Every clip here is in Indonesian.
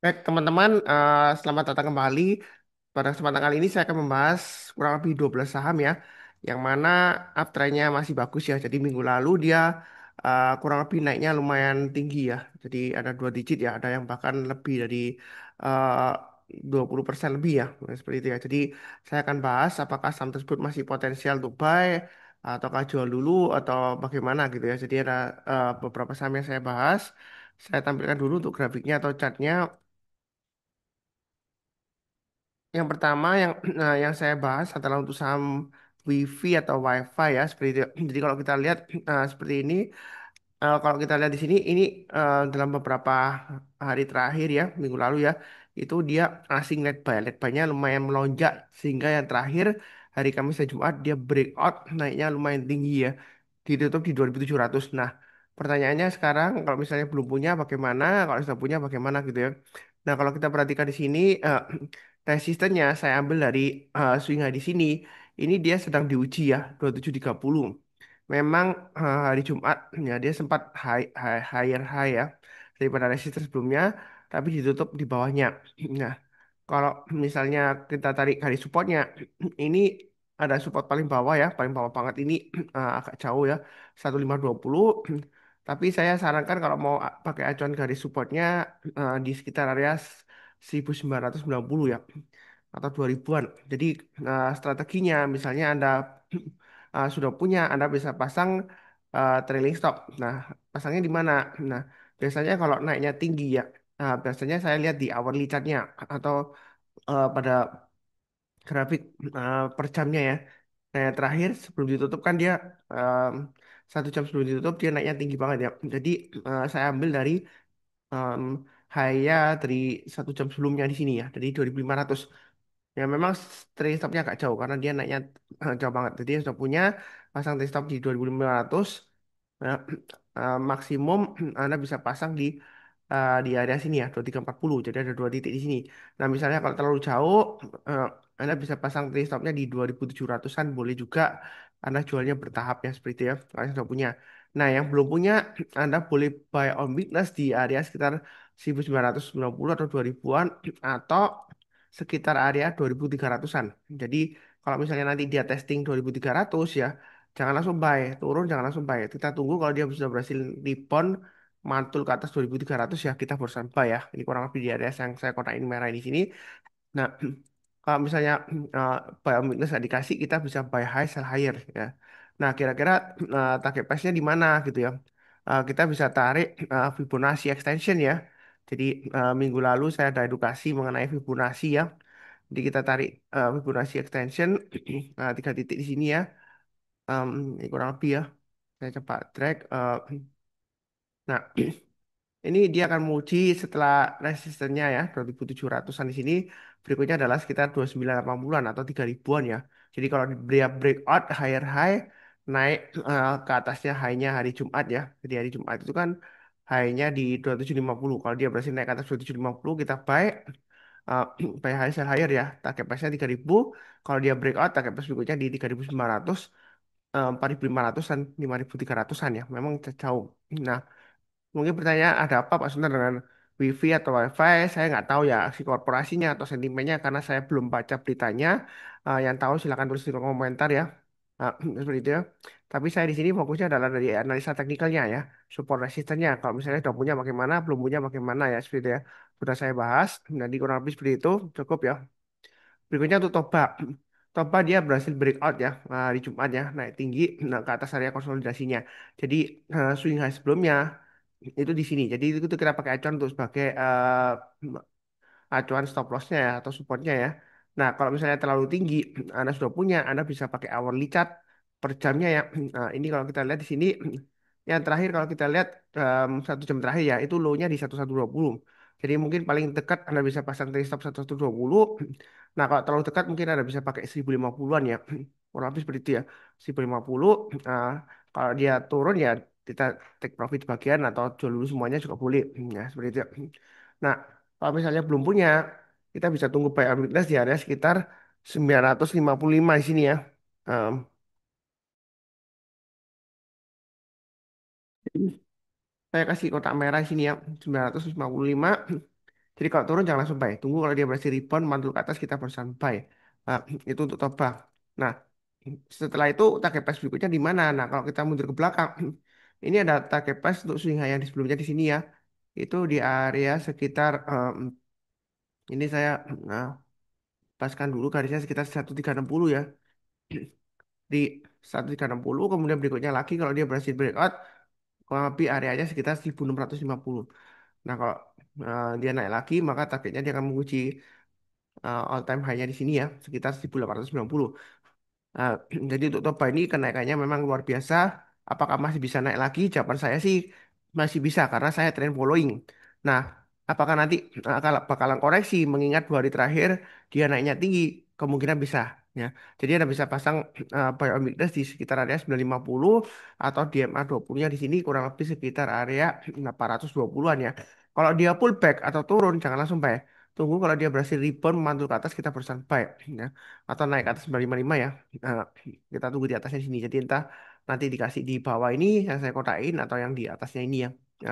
Baik, teman-teman, selamat datang kembali. Pada kesempatan kali ini saya akan membahas kurang lebih 12 saham ya, yang mana uptrendnya masih bagus ya. Jadi minggu lalu dia kurang lebih naiknya lumayan tinggi ya. Jadi ada dua digit ya, ada yang bahkan lebih dari uh, 20% lebih ya, seperti itu ya. Jadi saya akan bahas apakah saham tersebut masih potensial untuk buy, ataukah jual dulu, atau bagaimana gitu ya. Jadi ada beberapa saham yang saya bahas. Saya tampilkan dulu untuk grafiknya atau chartnya. Yang pertama yang saya bahas adalah untuk saham WiFi atau WiFi ya seperti itu. Jadi kalau kita lihat seperti ini, kalau kita lihat di sini ini dalam beberapa hari terakhir ya, minggu lalu ya, itu dia asing led buy-nya lumayan melonjak sehingga yang terakhir hari Kamis dan Jumat dia breakout naiknya lumayan tinggi ya, ditutup di 2.700. Nah, pertanyaannya sekarang kalau misalnya belum punya bagaimana, kalau sudah punya bagaimana gitu ya. Nah, kalau kita perhatikan di sini resistennya saya ambil dari swing high di sini. Ini dia sedang diuji ya, 2730. Memang hari Jumat ya dia sempat higher high ya daripada resisten sebelumnya, tapi ditutup di bawahnya. Nah, kalau misalnya kita tarik garis supportnya, ini ada support paling bawah ya, paling bawah banget ini agak jauh ya, 1520. Tapi saya sarankan kalau mau pakai acuan garis supportnya di sekitar area 1990 ya, atau 2000-an. Jadi strateginya misalnya Anda sudah punya, Anda bisa pasang trailing stop. Nah, pasangnya di mana? Nah, biasanya kalau naiknya tinggi ya, biasanya saya lihat di hourly chart-nya atau pada grafik per jamnya ya. Nah, yang terakhir sebelum ditutup kan dia em, 1 jam sebelum ditutup dia naiknya tinggi banget ya. Jadi saya ambil dari em, high-nya dari 1 jam sebelumnya di sini ya, dari 2500. Ya memang trade stopnya agak jauh karena dia naiknya jauh banget. Jadi saya sudah punya pasang trade stop di 2500. Nah, maksimum Anda bisa pasang di area sini ya 2340. Jadi ada dua titik di sini. Nah misalnya kalau terlalu jauh, eh, Anda bisa pasang trade stopnya di 2700-an. Boleh juga Anda jualnya bertahap ya seperti itu ya. Kalau sudah punya. Nah yang belum punya, Anda boleh buy on weakness di area sekitar 1990 atau 2000-an, atau sekitar area 2300-an. Jadi kalau misalnya nanti dia testing 2300 ya, jangan langsung buy, turun jangan langsung buy. Kita tunggu kalau dia sudah berhasil rebound mantul ke atas 2300 ya kita baru buy ya. Ini kurang lebih di area yang saya kotakin merah di sini. Nah, kalau misalnya buy on weakness nggak dikasih, kita bisa buy high, sell higher ya. Nah, kira-kira target price-nya di mana gitu ya. Kita bisa tarik Fibonacci extension ya. Jadi minggu lalu saya ada edukasi mengenai Fibonacci ya. Jadi kita tarik Fibonacci extension 3 titik di sini ya. Ini kurang lebih ya. Saya coba drag. Nah, ini dia akan menguji setelah resistennya ya 2700-an di sini. Berikutnya adalah sekitar 2980-an atau 3000-an ya. Jadi kalau dia breakout higher high, naik ke atasnya high-nya hari Jumat ya. Jadi hari Jumat itu kan high-nya di 2750. Kalau dia berhasil naik ke atas 2750, kita buy uh, buy high sell higher ya. Target price-nya 3000. Kalau dia breakout, target price berikutnya di 3900, 4500-an, 5300-an ya. Memang jauh. Nah, mungkin pertanyaan ada apa Pak Suntar dengan WiFi atau WiFi? Saya nggak tahu ya si korporasinya atau sentimennya karena saya belum baca beritanya. Yang tahu silakan tulis di kolom komentar ya. Ah, seperti itu ya. Tapi saya di sini fokusnya adalah dari analisa teknikalnya ya, support resistennya. Kalau misalnya sudah punya bagaimana, belum punya bagaimana ya, seperti itu ya. Sudah saya bahas. Jadi kurang lebih seperti itu, cukup ya. Berikutnya untuk Toba. Toba dia berhasil breakout ya di Jumat ya, naik tinggi nah, ke atas area konsolidasinya. Jadi swing high sebelumnya itu di sini. Jadi itu kita pakai acuan untuk sebagai acuan stop lossnya ya, atau supportnya ya. Nah, kalau misalnya terlalu tinggi, Anda sudah punya, Anda bisa pakai hourly chart per jamnya ya. Nah, ini kalau kita lihat di sini, yang terakhir kalau kita lihat 1 jam terakhir ya, itu low-nya di 1120. Jadi mungkin paling dekat Anda bisa pasang trade stop 1120. Nah, kalau terlalu dekat mungkin Anda bisa pakai 1050-an ya. Kurang lebih seperti itu ya. 1050. Nah, kalau dia turun ya kita take profit bagian atau jual dulu semuanya juga boleh. Ya, seperti itu ya. Nah, kalau misalnya belum punya, kita bisa tunggu buy on weakness di area sekitar 955 di sini ya. Em, saya kasih kotak merah di sini ya, 955. Jadi kalau turun jangan langsung buy. Tunggu kalau dia berhasil rebound mantul ke atas kita barusan buy. Nah, itu untuk toba. Nah, setelah itu target price berikutnya di mana? Nah, kalau kita mundur ke belakang, ini ada target price untuk swing high yang di sebelumnya di sini ya. Itu di area sekitar ini saya nah, paskan dulu garisnya sekitar 1360 ya. Di 1360 kemudian berikutnya lagi kalau dia berhasil breakout kurang lebih areanya sekitar 1650. Nah, kalau dia naik lagi maka targetnya dia akan menguji all time high-nya di sini ya, sekitar 1890. Nah, jadi untuk Toba ini kenaikannya memang luar biasa. Apakah masih bisa naik lagi? Jawaban saya sih masih bisa karena saya trend following. Nah, apakah nanti bakalan koreksi mengingat 2 hari terakhir dia naiknya tinggi? Kemungkinan bisa. Ya, jadi Anda bisa pasang buy on weakness di sekitar area 950 atau DMA 20-nya di sini kurang lebih sekitar area 820-an ya. Kalau dia pullback atau turun jangan langsung buy. Tunggu kalau dia berhasil rebound mantul ke atas kita berusaha buy ya. Atau naik ke atas 955 ya. Nah, kita tunggu di atasnya sini. Jadi entah nanti dikasih di bawah ini yang saya kotain atau yang di atasnya ini ya. Ya.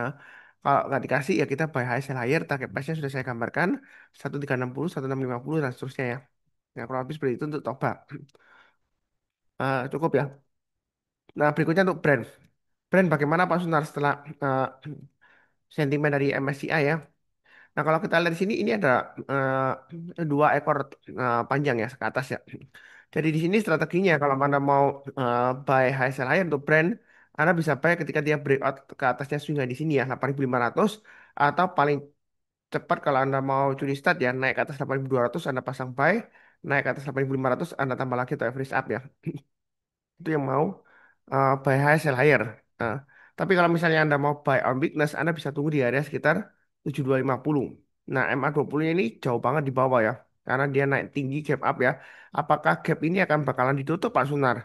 Kalau nggak dikasih ya kita buy high sell higher. Target price-nya sudah saya gambarkan 1360, 1650 dan seterusnya ya. Ya kurang lebih seperti itu untuk toba. Cukup ya. Nah berikutnya untuk brand. Brand bagaimana Pak Sunar setelah sentimen dari MSCI ya. Nah, kalau kita lihat di sini ini ada 2 ekor panjang ya ke atas ya. Jadi di sini strateginya kalau Anda mau buy high sell high untuk brand, Anda bisa buy ketika dia breakout ke atasnya swing high di sini ya 8.500 atau paling cepat kalau Anda mau curi start ya naik ke atas 8.200 Anda pasang buy, naik ke atas 8.500 Anda tambah lagi atau average up ya. Itu yang mau buy high sell higher. Nah, tapi kalau misalnya Anda mau buy on weakness, Anda bisa tunggu di area sekitar 7250. Nah, MA20 ini jauh banget di bawah ya. Karena dia naik tinggi gap up ya. Apakah gap ini akan bakalan ditutup Pak Sunar?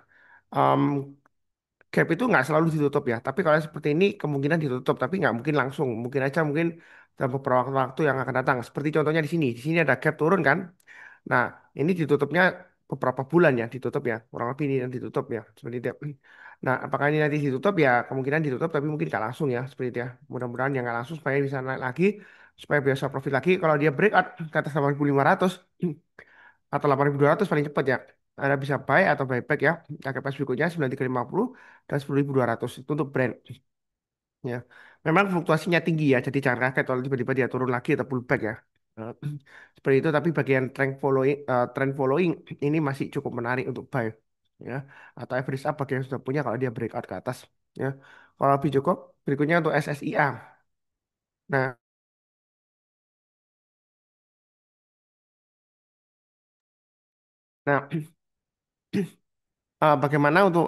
Em, Gap itu nggak selalu ditutup ya. Tapi kalau seperti ini kemungkinan ditutup, tapi nggak mungkin langsung. Mungkin aja mungkin dalam beberapa waktu yang akan datang. Seperti contohnya di sini. Di sini ada gap turun kan. Nah, ini ditutupnya beberapa bulan ya, ditutup ya. Kurang lebih ini yang ditutup ya, seperti itu. Nah, apakah ini nanti ditutup ya? Kemungkinan ditutup, tapi mungkin nggak langsung ya, seperti itu ya. Mudah-mudahan yang nggak langsung supaya bisa naik lagi, supaya bisa profit lagi. Kalau dia breakout ke atas 8.500 atau 8.200 paling cepat ya. Anda bisa buy atau buyback ya. Harga pas berikutnya 9.350 dan 10.200 itu untuk brand. Ya, memang fluktuasinya tinggi ya, jadi jangan kaget kalau tiba-tiba dia turun lagi atau pullback ya. Eh, Seperti itu, tapi bagian trend following ini masih cukup menarik untuk buy, ya. Atau average up bagi yang sudah punya kalau dia breakout ke atas, ya. Kalau lebih cukup, berikutnya untuk SSIA. Nah, nah bagaimana untuk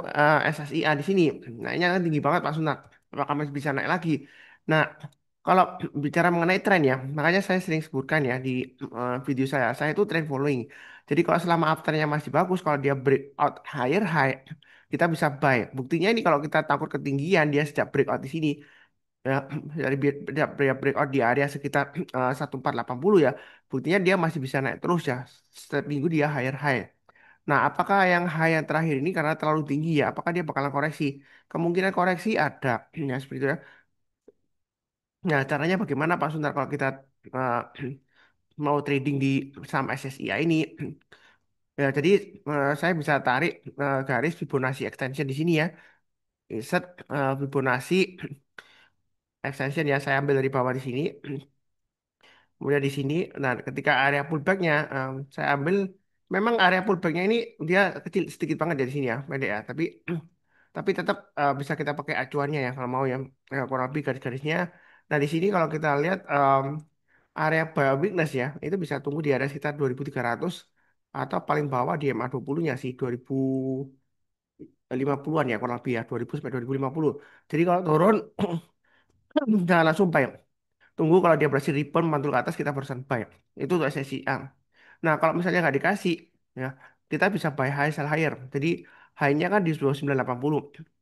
SSIA di sini? Naiknya kan tinggi banget Pak Sunat. Apakah masih bisa naik lagi? Nah, kalau bicara mengenai tren ya, makanya saya sering sebutkan ya di video saya itu trend following. Jadi kalau selama afternya masih bagus, kalau dia breakout higher high, kita bisa buy. Buktinya ini kalau kita takut ketinggian, dia sejak breakout di sini, ya, dari breakout di area sekitar 1480 ya, buktinya dia masih bisa naik terus ya. Setiap minggu dia higher high. Nah, apakah yang high yang terakhir ini karena terlalu tinggi ya? Apakah dia bakalan koreksi? Kemungkinan koreksi ada, ya seperti itu ya. Nah, caranya bagaimana Pak Suntar kalau kita eh, mau trading di saham SSIA ini? Ya, jadi saya bisa tarik garis Fibonacci extension di sini ya. Set Fibonacci extension ya, saya ambil dari bawah di sini. Kemudian di sini, nah ketika area pullbacknya saya ambil, memang area pullbacknya ini dia kecil sedikit banget dari sini ya, pendek ya. Tapi tetap bisa kita pakai acuannya ya kalau mau ya. Kurang lebih garis-garisnya. Nah di sini kalau kita lihat area buy weakness ya, itu bisa tunggu di area sekitar 2300 atau paling bawah di MA20-nya sih 2050-an ya kurang lebih ya 2000 sampai 2050. Jadi kalau turun jangan langsung buy. Tunggu kalau dia berhasil rebound mantul ke atas kita barusan buy. Itu untuk SSI A. Nah, kalau misalnya nggak dikasih, ya kita bisa buy high sell higher. Jadi high-nya kan di 2980.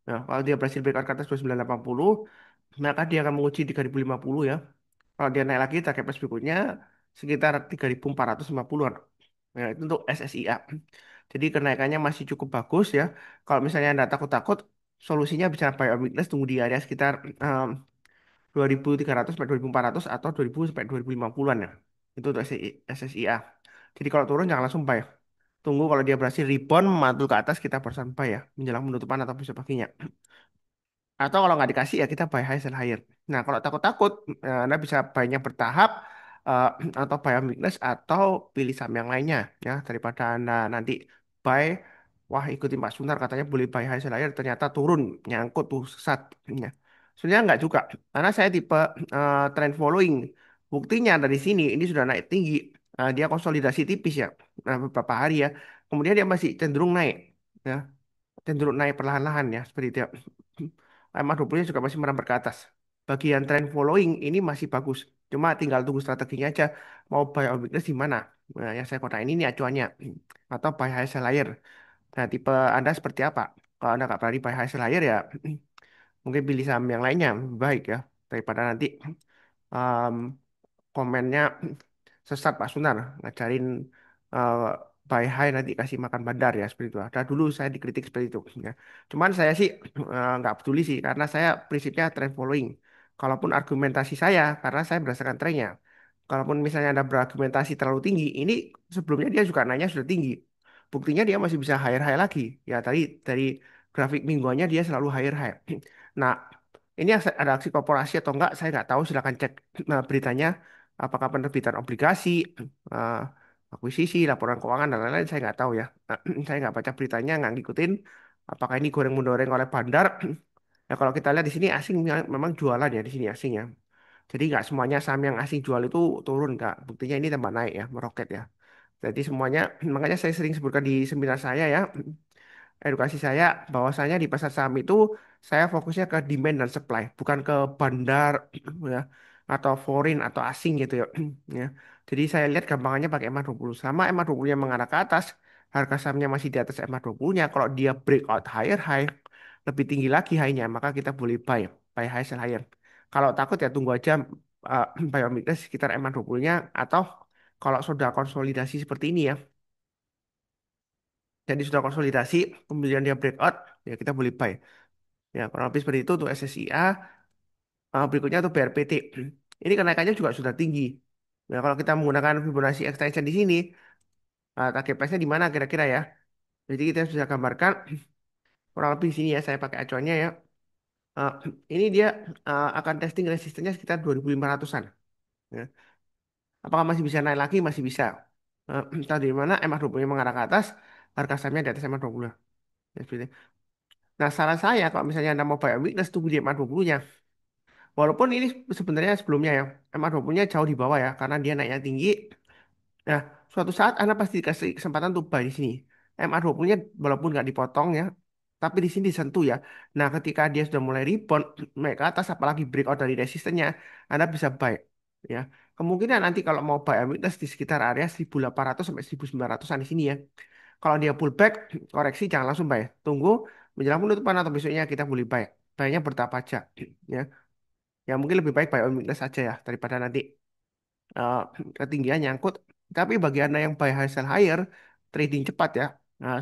Nah, kalau dia berhasil breakout ke atas 2980, maka dia akan menguji 3050 ya. Kalau dia naik lagi, target price berikutnya sekitar 3450-an. Nah, itu untuk SSIA. Jadi kenaikannya masih cukup bagus ya. Kalau misalnya Anda takut-takut, solusinya bisa buy on weakness, tunggu di area sekitar 2300 sampai 2400 atau 2000 sampai 2050-an ya. Itu untuk SSIA. Jadi kalau turun jangan langsung buy. Tunggu kalau dia berhasil rebound mantul ke atas kita baru buy ya, menjelang penutupan atau besok paginya. Atau kalau nggak dikasih ya kita buy high sell higher. Nah kalau takut-takut Anda bisa buy-nya bertahap eh, atau buy on weakness atau pilih saham yang lainnya ya daripada Anda nanti buy wah ikutin Pak Sunar katanya boleh buy high sell higher ternyata turun nyangkut tuh sesat. Ya. Sebenarnya nggak juga karena saya tipe trend following. Buktinya dari sini ini sudah naik tinggi. Dia konsolidasi tipis ya beberapa hari ya. Kemudian dia masih cenderung naik. Ya cenderung naik perlahan-lahan ya seperti itu ya. MA20-nya juga masih merambat ke atas. Bagian trend following ini masih bagus. Cuma tinggal tunggu strateginya aja. Mau buy on weakness di mana? Nah, yang saya kotak ini nih acuannya. Atau buy high sell higher. Nah, tipe Anda seperti apa? Kalau Anda nggak berani buy high sell higher ya mungkin pilih saham yang lainnya. Lebih baik ya. Daripada nanti um, komennya sesat Pak Sunar ngajarin eh, buy high nanti kasih makan bandar ya seperti itu. Ada dulu saya dikritik seperti itu ya. Cuman saya sih nggak peduli sih karena saya prinsipnya trend following. Kalaupun argumentasi saya karena saya berdasarkan trennya. Kalaupun misalnya ada berargumentasi terlalu tinggi, ini sebelumnya dia juga naiknya sudah tinggi. Buktinya dia masih bisa higher high lagi. Ya dari grafik mingguannya dia selalu higher high. Nah, ini ada aksi korporasi atau enggak, saya nggak tahu. Silakan cek beritanya. Apakah penerbitan obligasi, eh, akuisisi, laporan keuangan, dan lain-lain, saya nggak tahu ya. Saya nggak baca beritanya, nggak ngikutin. Apakah ini goreng-menggoreng oleh bandar? Ya kalau kita lihat di sini asing memang jualan ya di sini asing ya. Jadi nggak semuanya saham yang asing jual itu turun, nggak. Buktinya ini tambah naik ya, meroket ya. Jadi semuanya, makanya saya sering sebutkan di seminar saya ya, edukasi saya bahwasanya di pasar saham itu saya fokusnya ke demand dan supply, bukan ke bandar ya atau foreign atau asing gitu ya. Ya. Jadi saya lihat gampangannya pakai MA20. Selama MA20-nya mengarah ke atas, harga sahamnya masih di atas MA20-nya, kalau dia breakout higher high, lebih tinggi lagi high-nya, maka kita boleh buy high sell higher. Kalau takut ya tunggu aja buy on weakness sekitar MA20-nya atau kalau sudah konsolidasi seperti ini ya, jadi sudah konsolidasi, kemudian dia breakout, ya kita boleh buy. Ya, kurang lebih seperti itu untuk SSIA. Berikutnya untuk BRPT. Ini kenaikannya juga sudah tinggi. Nah, kalau kita menggunakan Fibonacci extension di sini, target price-nya di mana kira-kira ya? Jadi kita bisa gambarkan kurang lebih di sini ya, saya pakai acuannya ya. Eh, ini dia akan testing resistennya sekitar 2500-an. Ya. Apakah masih bisa naik lagi? Masih bisa. Entah di mana MA20-nya mengarah ke atas, harga sahamnya di atas MA20. Ya, seperti itu. Nah, saran saya kalau misalnya Anda mau buy on weakness, tunggu di MA20-nya. Walaupun ini sebenarnya sebelumnya ya, MA20-nya jauh di bawah ya, karena dia naiknya tinggi. Nah, suatu saat Anda pasti dikasih kesempatan untuk buy di sini. MA20-nya walaupun nggak dipotong ya, tapi di sini disentuh ya. Nah, ketika dia sudah mulai rebound, naik ke atas, apalagi breakout dari resistennya, Anda bisa buy. Ya, kemungkinan nanti kalau mau buy on weakness di sekitar area 1800 sampai 1900-an di sini ya. Kalau dia pullback, koreksi jangan langsung buy. Tunggu menjelang penutupan atau besoknya kita boleh buy. Buy-nya bertahap aja. Ya. Ya mungkin lebih baik buy on weakness saja ya daripada nanti eh, ketinggian nyangkut. Tapi bagi Anda yang buy high sell higher, trading cepat ya,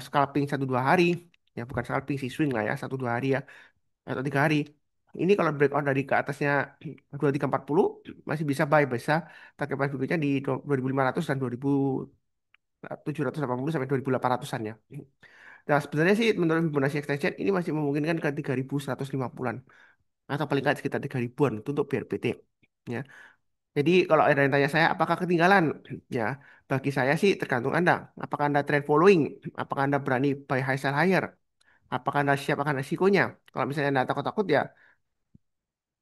scalping 1 2 hari, ya bukan scalping sih swing lah ya 1 2 hari ya atau 3 hari. Ini kalau breakout dari ke atasnya 2340 masih bisa buy bisa target price berikutnya di 2500 dan 2780 sampai 2800-an ya. Nah, sebenarnya sih menurut Fibonacci extension ini masih memungkinkan ke 3150-an atau paling nggak sekitar 3000-an itu untuk BRPT. Ya. Jadi kalau ada yang tanya saya apakah ketinggalan? Ya, bagi saya sih tergantung Anda. Apakah Anda trend following? Apakah Anda berani buy high sell higher? Apakah Anda siap akan resikonya? Kalau misalnya Anda takut-takut ya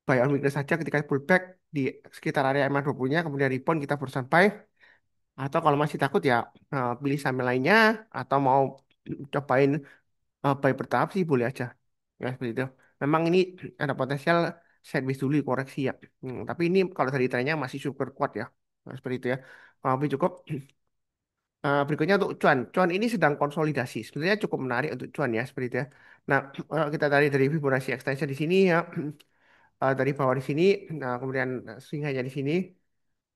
buy on weakness saja ketika pullback di sekitar area MA20-nya kemudian rebound kita berusaha buy. Atau kalau masih takut ya pilih saham lainnya atau mau cobain buy bertahap sih boleh aja. Ya seperti itu. Memang ini ada potensial sideways dulu koreksi ya. Tapi ini kalau dari trennya masih super kuat ya. Nah, seperti itu ya. Tapi cukup. Berikutnya untuk cuan. Cuan ini sedang konsolidasi. Sebenarnya cukup menarik untuk cuan ya seperti itu ya. Nah, kalau kita dari Fibonacci extension di sini ya, dari bawah di sini, nah kemudian swing hanya di sini.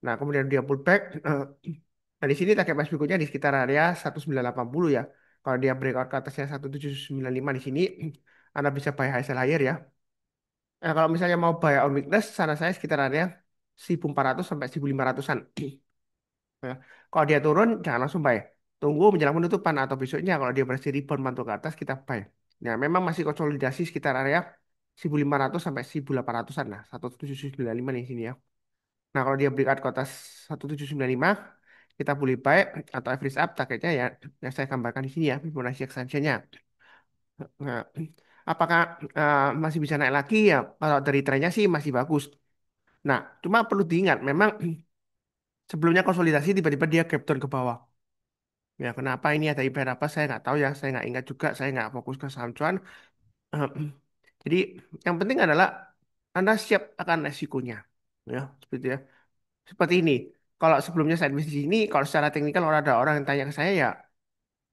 Nah, kemudian dia pullback. Nah, di sini target price berikutnya di sekitar area 1980 ya. Kalau dia breakout ke atasnya 1795 di sini, Anda bisa buy high sell higher ya. Kalau misalnya mau buy on weakness, saran saya sekitar area 1.400 sampai 1.500-an. Ya. Kalau dia turun, jangan langsung buy. Tunggu menjelang penutupan atau besoknya kalau dia berhasil rebound mantul ke atas, kita buy. Ya, memang masih konsolidasi sekitar area 1.500 sampai 1.800-an lah. 1.795 nih sini ya. Nah, kalau dia breakout ke atas 1.795, kita boleh buy atau average up targetnya ya yang saya gambarkan di sini ya, Fibonacci extension-nya. Nah, apakah masih bisa naik lagi ya? Kalau dari trennya sih masih bagus. Nah, cuma perlu diingat, memang sebelumnya konsolidasi tiba-tiba dia gap down ke bawah. Ya, kenapa ini ada event apa? Saya nggak tahu ya. Saya nggak ingat juga. Saya nggak fokus ke saham cuan. Jadi yang penting adalah Anda siap akan resikonya. Ya, seperti ya. Seperti ini. Kalau sebelumnya saya di sini, kalau secara teknikal kalau ada orang yang tanya ke saya ya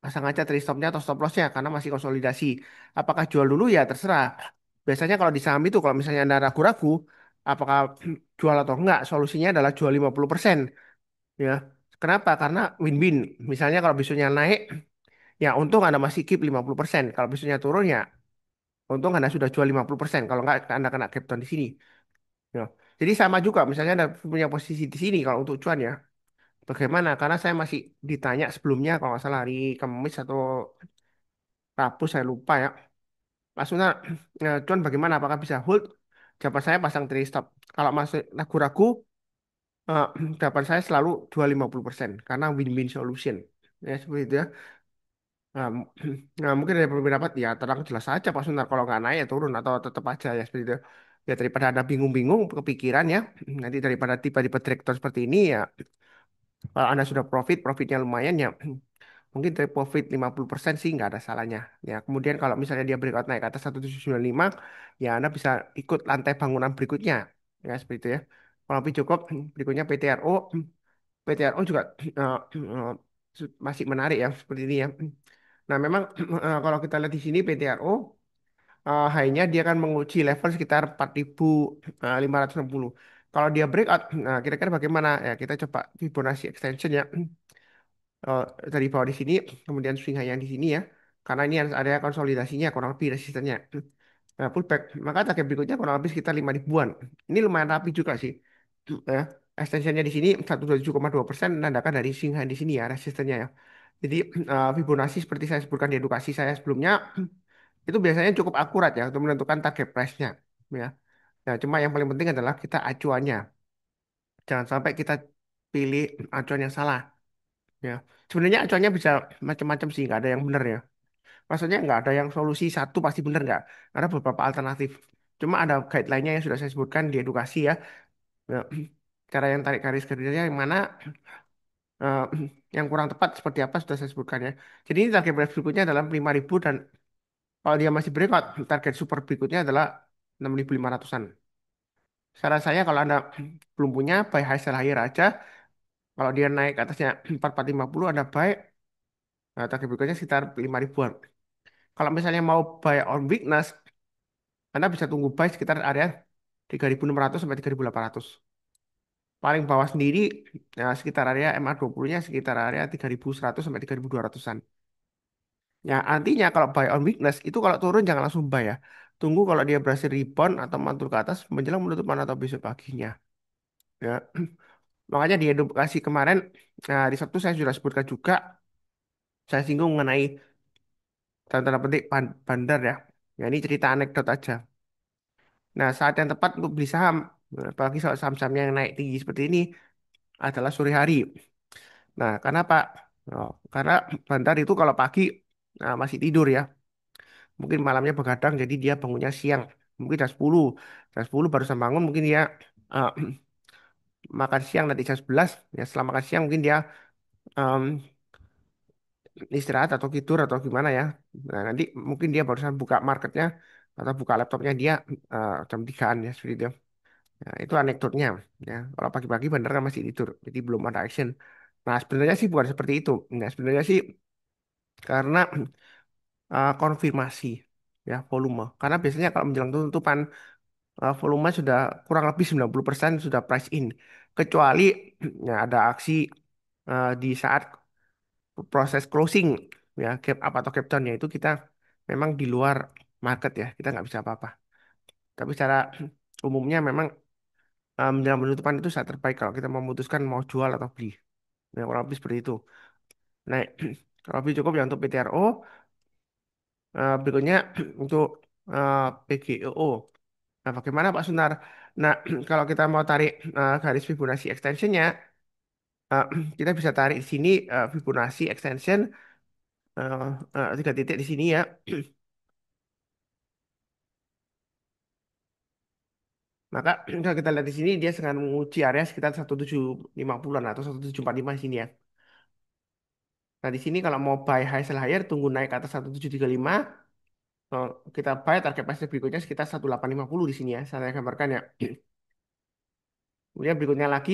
pasang aja trade stopnya atau stop lossnya karena masih konsolidasi. Apakah jual dulu ya terserah. Biasanya kalau di saham itu kalau misalnya Anda ragu-ragu apakah jual atau enggak, solusinya adalah jual 50%. Ya. Kenapa? Karena win-win. Misalnya kalau besoknya naik, ya untung Anda masih keep 50%. Kalau besoknya turun ya untung Anda sudah jual 50%. Kalau enggak Anda kena cap down di sini. Ya. Jadi sama juga misalnya Anda punya posisi di sini kalau untuk cuan ya. Bagaimana? Karena saya masih ditanya sebelumnya kalau nggak salah hari Kamis atau Rabu saya lupa ya. Mas Una, cuan bagaimana? Apakah bisa hold? Jawaban saya pasang trade stop. Kalau masih ragu-ragu, eh, jawaban saya selalu jual 50% karena win-win solution. Ya seperti itu ya. Nah, nah, mungkin ada beberapa ya terang jelas saja Pak Sunar kalau nggak naik ya turun atau tetap aja ya seperti itu. Ya daripada ada bingung-bingung kepikiran ya nanti daripada tiba-tiba direktur seperti ini ya kalau Anda sudah profitnya lumayan ya mungkin dari profit 50% sih nggak ada salahnya. Ya kemudian kalau misalnya dia breakout naik ke atas 1795 ya Anda bisa ikut lantai bangunan berikutnya ya seperti itu ya. Kalau lebih cukup berikutnya PTRO PTRO juga masih menarik ya seperti ini ya. Nah, memang kalau kita lihat di sini PTRO high-nya dia akan menguji level sekitar 4.560. Kalau dia breakout, nah kira-kira bagaimana? Ya, kita coba Fibonacci extension ya. Eh, dari bawah di sini, kemudian swing high yang di sini ya. Karena ini harus ada konsolidasinya, kurang lebih resistennya. Nah, pullback. Maka target berikutnya kurang lebih sekitar 5 ribuan. Ini lumayan rapi juga sih. Ya, extensionnya di sini 127,2% menandakan dari swing high di sini ya, resistennya ya. Jadi Fibonacci seperti saya sebutkan di edukasi saya sebelumnya itu biasanya cukup akurat ya untuk menentukan target price-nya ya. Nah, cuma yang paling penting adalah kita acuannya. Jangan sampai kita pilih acuan yang salah ya. Sebenarnya acuannya bisa macam-macam sih, nggak ada yang benar ya. Maksudnya nggak ada yang solusi satu pasti benar nggak. Ada beberapa alternatif. Cuma ada guideline-nya yang sudah saya sebutkan di edukasi ya. Ya, cara yang tarik garis kerjanya yang mana eh, yang kurang tepat seperti apa sudah saya sebutkan ya. Jadi ini target price berikutnya adalah 5.000 dan kalau dia masih breakout, target super berikutnya adalah 6.500-an. Saran saya kalau Anda belum punya, buy high sell higher aja. Kalau dia naik ke atasnya 4.450, Anda buy. Nah, target berikutnya sekitar 5 ribuan. Kalau misalnya mau buy on weakness, Anda bisa tunggu buy sekitar area 3.600 sampai 3.800. Paling bawah sendiri, ya, sekitar area MA20-nya sekitar area 3.100 sampai 3.200-an. Ya, artinya kalau buy on weakness, itu kalau turun jangan langsung buy ya. Tunggu kalau dia berhasil rebound atau mantul ke atas menjelang penutupan atau besok paginya. Ya. Makanya di edukasi kemarin, nah, di Sabtu saya sudah sebutkan juga, saya singgung mengenai tanda petik bandar ya. Ya ini cerita anekdot aja. Nah saat yang tepat untuk beli saham, apalagi soal saham-saham yang naik tinggi seperti ini adalah sore hari. Nah karena Pak, oh, karena bandar itu kalau pagi masih tidur ya, mungkin malamnya begadang jadi dia bangunnya siang, mungkin jam 10 barusan bangun mungkin dia uh, makan siang nanti jam 11 ya setelah makan siang mungkin dia um, istirahat atau tidur atau gimana ya. Nah, nanti mungkin dia barusan buka marketnya atau buka laptopnya dia jam 3-an ya seperti itu. Nah, itu anekdotnya ya. Kalau pagi-pagi bener kan masih tidur, jadi belum ada action. Nah, sebenarnya sih bukan seperti itu. Nah, sebenarnya sih karena konfirmasi ya volume. Karena biasanya kalau menjelang tutupan volume sudah kurang lebih 90% sudah price in. Kecuali ya ada aksi di saat proses closing ya gap up atau gap down ya itu kita memang di luar market ya kita nggak bisa apa-apa. Tapi secara umumnya memang menjelang penutupan itu saat terbaik kalau kita memutuskan mau jual atau beli. Nah, kurang lebih seperti itu. Nah, kalau lebih cukup ya untuk PTRO. Berikutnya untuk PGEO. Nah, bagaimana Pak Sunar? Nah, kalau kita mau tarik garis Fibonacci extensionnya, eh, kita bisa tarik di sini Fibonacci extension eh, tiga titik di sini ya. Maka kalau kita lihat di sini dia sedang menguji area sekitar 1750-an atau 1745 di sini ya. Nah, di sini kalau mau buy high sell higher tunggu naik ke atas 1735. Kalau kita buy target price berikutnya sekitar 1850 di sini ya. Saya gambarkan ya. Kemudian berikutnya lagi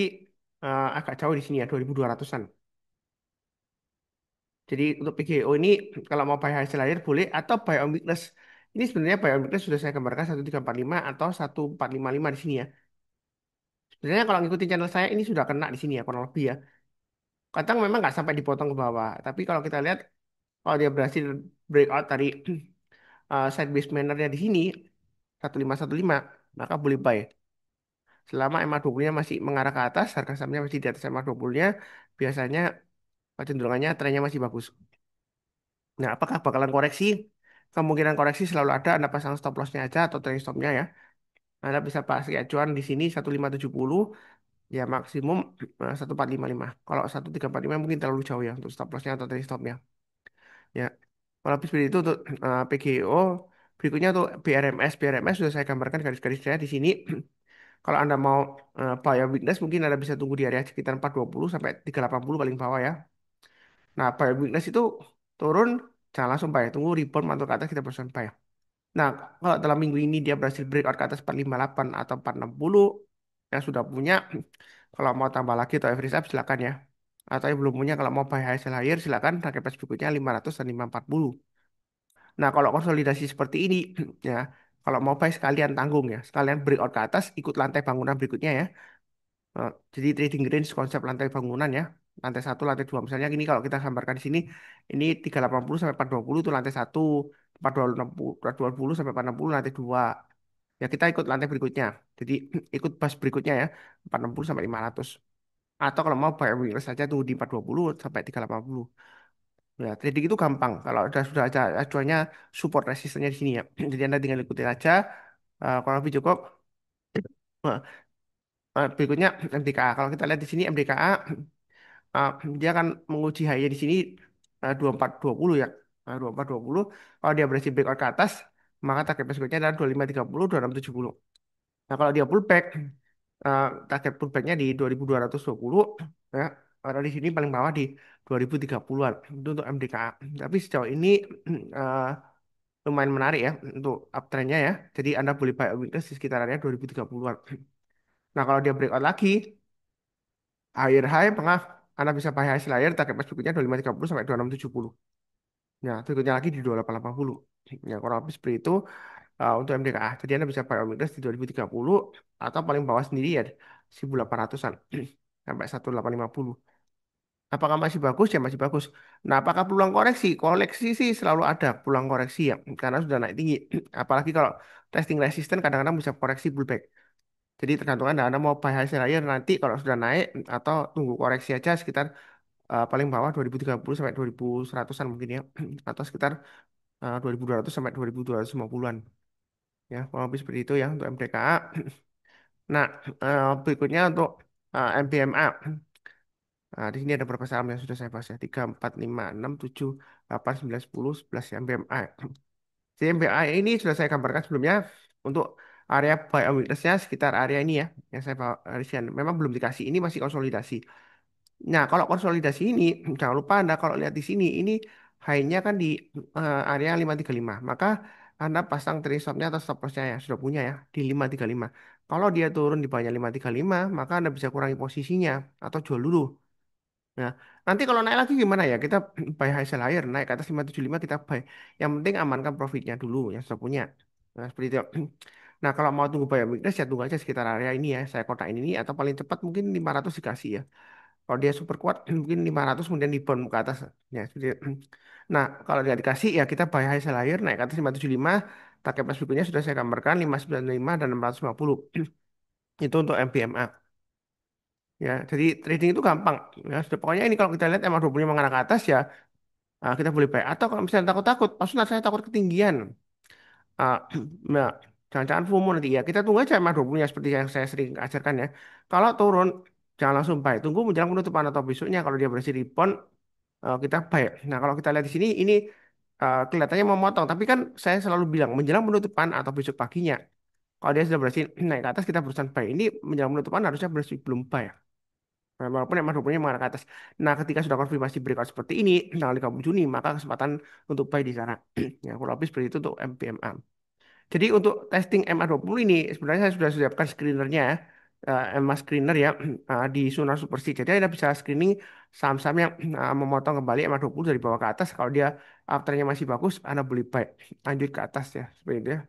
agak jauh di sini ya 2200-an. Jadi untuk PGO ini kalau mau buy high sell higher boleh atau buy on weakness. Ini sebenarnya buy on weakness sudah saya gambarkan 1345 atau 1455 di sini ya. Sebenarnya kalau ngikutin channel saya ini sudah kena di sini ya kurang lebih ya. Kadang memang nggak sampai dipotong ke bawah. Tapi kalau kita lihat kalau dia berhasil breakout dari sideways manner-nya di sini 1515 maka boleh buy. Selama MA20-nya masih mengarah ke atas, harga sahamnya masih di atas MA20-nya, biasanya kecenderungannya trennya masih bagus. Nah, apakah bakalan koreksi? Kemungkinan koreksi selalu ada, Anda pasang stop loss-nya aja atau trailing stop-nya ya. Anda bisa pakai acuan di sini 1570, ya maksimum 1455. Kalau 1345 mungkin terlalu jauh ya untuk stop loss-nya atau trailing stop-nya. Ya, kalau habis seperti itu untuk PGO, berikutnya untuk BRMS. BRMS sudah saya gambarkan garis-garisnya di sini. Kalau Anda mau buy weakness, mungkin Anda bisa tunggu di area sekitar 420 sampai 380 paling bawah ya. Nah, buy weakness itu turun, jangan langsung buy. Tunggu rebound mantul ke atas, kita baru buy. Nah, kalau dalam minggu ini dia berhasil breakout ke atas 458 atau 460, yang sudah punya, kalau mau tambah lagi atau average up silakan ya. Atau yang belum punya, kalau mau buy high sell higher, silakan target price berikutnya 500 dan 540. Nah, kalau konsolidasi seperti ini, ya, kalau mau buy sekalian tanggung ya, sekalian breakout ke atas, ikut lantai bangunan berikutnya ya. Jadi trading range konsep lantai bangunan ya. Lantai satu, lantai dua. Misalnya gini kalau kita gambarkan di sini, ini 380 sampai 420 itu lantai satu, 420 sampai 460 lantai dua. Ya kita ikut lantai berikutnya. Jadi ikut bus berikutnya ya, 460 sampai 500. Atau kalau mau buy weakness saja tuh di 420 sampai 380. Ya, trading itu gampang. Kalau sudah ada acuannya support resistennya di sini ya. Jadi Anda tinggal ikutin aja. Kalau lebih cukup. Nah, berikutnya MDKA. Kalau kita lihat di sini MDKA uh, dia akan menguji high di sini 2420 ya. 2420. Kalau dia berhasil breakout ke atas, maka target berikutnya adalah 2530, 2670. Nah, kalau dia pullback, target pullbacknya di 2220 ya. Kalau di sini paling bawah di 2030-an. Itu untuk MDKA. Tapi sejauh ini uh, lumayan menarik ya untuk uptrendnya ya. Jadi Anda boleh buy weakness di sekitar area 2030-an. Nah, kalau dia breakout lagi, higher high, tengah, Anda bisa buy high higher, target price berikutnya 2530 sampai 2670. Ya, berikutnya lagi di 2880. Ya, kurang lebih seperti itu untuk MDKA. Jadi Anda bisa buy omnibus di 2030 atau paling bawah sendiri ya 1800-an sampai 1850. Apakah masih bagus? Ya masih bagus. Nah, apakah peluang koreksi? Koleksi sih selalu ada peluang koreksi ya, karena sudah naik tinggi. Apalagi kalau testing resisten kadang-kadang bisa koreksi pullback. Jadi tergantung Anda mau buy high sell higher nanti kalau sudah naik atau tunggu koreksi aja sekitar paling bawah 2030 sampai 2100-an mungkin ya atau sekitar 2200 sampai 2250-an ya kurang lebih seperti itu ya untuk MTKA. Nah, berikutnya untuk MBMA. Nah, di sini ada beberapa saham yang sudah saya bahas ya 3 4 5 6 7 8 9 10 11 ya MBMA. Jadi MBMA ini sudah saya gambarkan sebelumnya untuk area buy and weakness-nya sekitar area ini ya yang saya bawa memang belum dikasih ini masih konsolidasi. Nah, kalau konsolidasi ini, jangan lupa Anda kalau lihat di sini, ini high-nya kan di area 535. Maka Anda pasang trade stop-nya atau stop loss-nya ya, sudah punya ya, di 535. Kalau dia turun di bawahnya 535, maka Anda bisa kurangi posisinya atau jual dulu. Nah, nanti kalau naik lagi gimana ya? Kita buy high sell higher, naik ke atas 575 kita buy. Yang penting amankan profitnya dulu yang sudah punya. Nah, seperti itu. Nah, kalau mau tunggu buy weakness ya tunggu aja sekitar area ini ya. Saya kotain ini atau paling cepat mungkin 500 dikasih ya. Kalau dia super kuat mungkin 500 kemudian di bond ke atas. Ya, seperti itu. Nah, kalau dia dikasih ya kita buy high sell higher naik ke atas 575 Target price berikutnya sudah saya gambarkan 595 dan 650. Itu untuk MPMA. Ya, jadi trading itu gampang. Ya, sudah pokoknya ini kalau kita lihat MA20 mengarah ke atas ya, kita boleh buy. Atau kalau misalnya takut-takut, Pak Sunar saya takut ketinggian. Ah, nah, jangan-jangan FOMO nanti ya. Kita tunggu aja MA20-nya seperti yang saya sering ajarkan ya. Kalau turun, jangan langsung buy. Tunggu menjelang penutupan atau besoknya kalau dia berhasil rebound, kita buy. Nah, kalau kita lihat di sini, ini kelihatannya memotong. Tapi kan saya selalu bilang, menjelang penutupan atau besok paginya, kalau dia sudah berhasil naik ke atas, kita berusaha buy. Ini menjelang penutupan harusnya berhasil belum buy. Nah, walaupun emang dokumennya mengarah ke atas. Nah, ketika sudah konfirmasi breakout seperti ini, tanggal 30 Juni, maka kesempatan untuk buy di sana. Ya, kurang lebih seperti itu untuk MPMA. Jadi untuk testing MA20 ini, sebenarnya saya sudah siapkan screenernya, MA screener ya, di Sunar Super Sea. Jadi Anda bisa screening saham-saham yang memotong kembali MA20 dari bawah ke atas. Kalau dia afternya masih bagus, Anda boleh buy. Lanjut ke atas ya, seperti itu ya.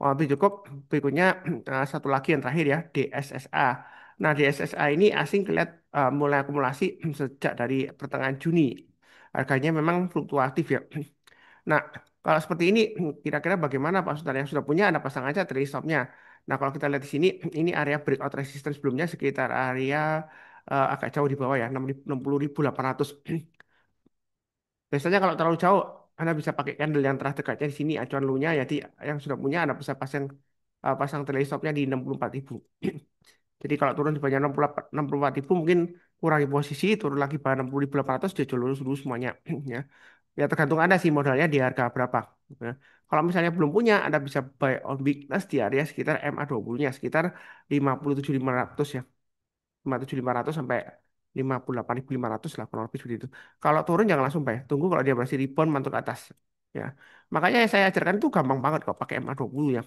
Oh, lebih cukup. Berikutnya satu lagi yang terakhir ya, DSSA. Nah, DSSA ini asing kelihatan mulai akumulasi sejak dari pertengahan Juni. Harganya memang fluktuatif ya. Nah, kalau seperti ini, kira-kira bagaimana Pak Sultan yang sudah punya, Anda pasang aja trade stopnya. Nah, kalau kita lihat di sini, ini area breakout resistance sebelumnya sekitar area agak jauh di bawah ya, 60.800. Biasanya kalau terlalu jauh, Anda bisa pakai candle yang terdekatnya di sini, acuan lu-nya, jadi yang sudah punya Anda bisa pasang teleskopnya di 64.000. Jadi kalau turun di banyak 64.000 mungkin kurangi posisi, turun lagi pada 60.800 dia jual dulu semuanya. Ya. Ya tergantung Anda sih modalnya di harga berapa. Ya. Kalau misalnya belum punya, Anda bisa buy on weakness di area sekitar MA20-nya, sekitar 57.500 ya. 57.500 sampai 58.500 lah kurang lebih seperti itu. Kalau turun jangan langsung buy. Tunggu kalau dia berhasil rebound mantul ke atas. Ya. Makanya yang saya ajarkan itu gampang banget kok pakai MA20 ya.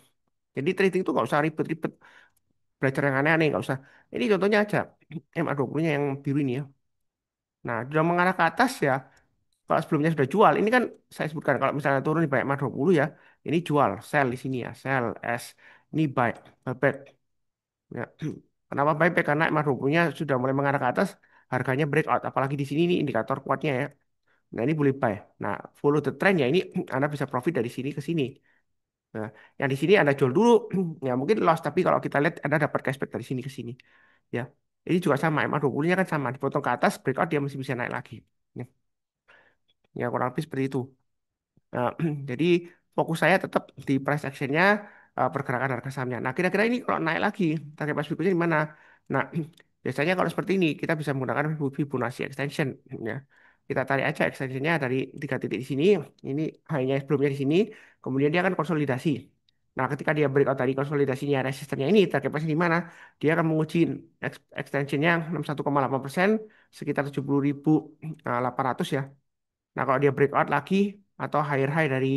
Jadi trading itu nggak usah ribet-ribet belajar yang aneh-aneh nggak usah. Ini contohnya aja MA20-nya yang biru ini ya. Nah, sudah mengarah ke atas ya. Kalau sebelumnya sudah jual, ini kan saya sebutkan kalau misalnya turun di banyak MA20 ya, ini jual, sell di sini ya, sell S. Ini buy, buyback. Ya. Kenapa buyback? Karena MA20-nya sudah mulai mengarah ke atas, harganya breakout. Apalagi di sini ini indikator kuatnya ya. Nah, ini boleh buy. Nah, follow the trend ya, ini Anda bisa profit dari sini ke sini. Nah, yang di sini Anda jual dulu, ya mungkin loss, tapi kalau kita lihat Anda dapat cashback dari sini ke sini. Ya, ini juga sama, MA20-nya kan sama, dipotong ke atas, breakout dia masih bisa naik lagi. Ya, kurang lebih seperti itu. Nah, jadi fokus saya tetap di price action-nya, pergerakan harga sahamnya. Nah, kira-kira ini kalau naik lagi, target price berikutnya di mana? Nah, biasanya kalau seperti ini, kita bisa menggunakan Fibonacci extension. Ya. Kita tarik aja extensionnya dari 3 titik di sini, ini hanya sebelumnya di sini, kemudian dia akan konsolidasi. Nah, ketika dia breakout dari konsolidasinya, resistennya ini, target price di mana? Dia akan menguji extensionnya 61,8%, sekitar 70.800 ya. Nah, kalau dia breakout lagi atau higher high dari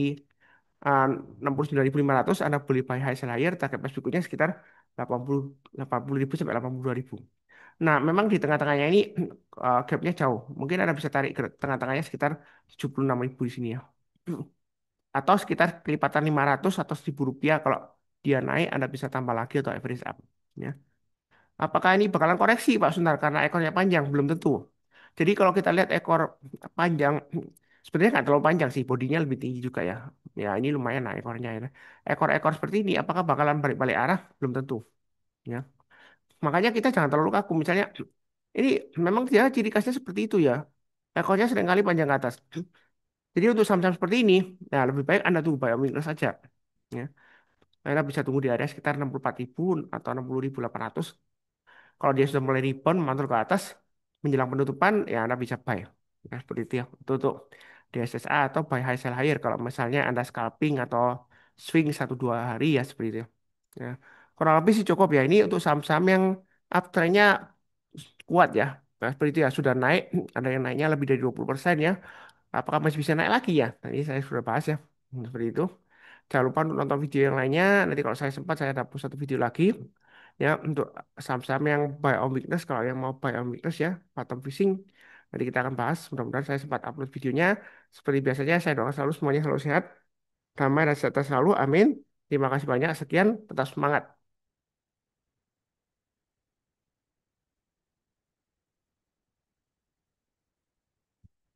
69.500, Anda beli buy high sell higher, target price berikutnya sekitar 80.000 sampai 82.000. Nah, memang di tengah-tengahnya ini gapnya jauh. Mungkin Anda bisa tarik ke tengah-tengahnya sekitar 76.000 di sini ya. Atau sekitar kelipatan 500 atau 1.000 rupiah kalau dia naik, Anda bisa tambah lagi atau average up. Ya. Apakah ini bakalan koreksi Pak Suntar karena ekornya panjang? Belum tentu. Jadi kalau kita lihat ekor panjang, sebenarnya nggak terlalu panjang sih, bodinya lebih tinggi juga ya. Ya ini lumayan lah ekornya ya. Ekor-ekor seperti ini, apakah bakalan balik-balik arah? Belum tentu. Ya. Makanya kita jangan terlalu kaku. Misalnya, ini memang dia ciri khasnya seperti itu ya. Ekornya seringkali panjang ke atas. Jadi untuk saham-saham seperti ini, ya lebih baik Anda tunggu buy on weakness saja. Ya. Anda bisa tunggu di area sekitar 64.000 atau 60.800. Kalau dia sudah mulai rebound, mantul ke atas, menjelang penutupan, ya Anda bisa buy. Nah, seperti itu ya. Itu untuk DSSA atau buy high sell higher. Kalau misalnya Anda scalping atau swing 1-2 hari ya seperti itu. Ya. Kurang lebih sih cukup ya. Ini untuk saham-saham yang uptrendnya kuat ya. Nah, seperti itu ya. Sudah naik, ada yang naiknya lebih dari 20% ya. Apakah masih bisa naik lagi ya? Tadi saya sudah bahas ya. Seperti itu. Jangan lupa untuk nonton video yang lainnya. Nanti kalau saya sempat saya dapat satu video lagi. Ya, untuk saham-saham yang buy on weakness, kalau yang mau buy on weakness ya, bottom fishing, nanti kita akan bahas. Mudah-mudahan saya sempat upload videonya. Seperti biasanya, saya doakan selalu semuanya selalu sehat, damai dan sejahtera selalu. Amin. Terima kasih banyak. Sekian, tetap semangat.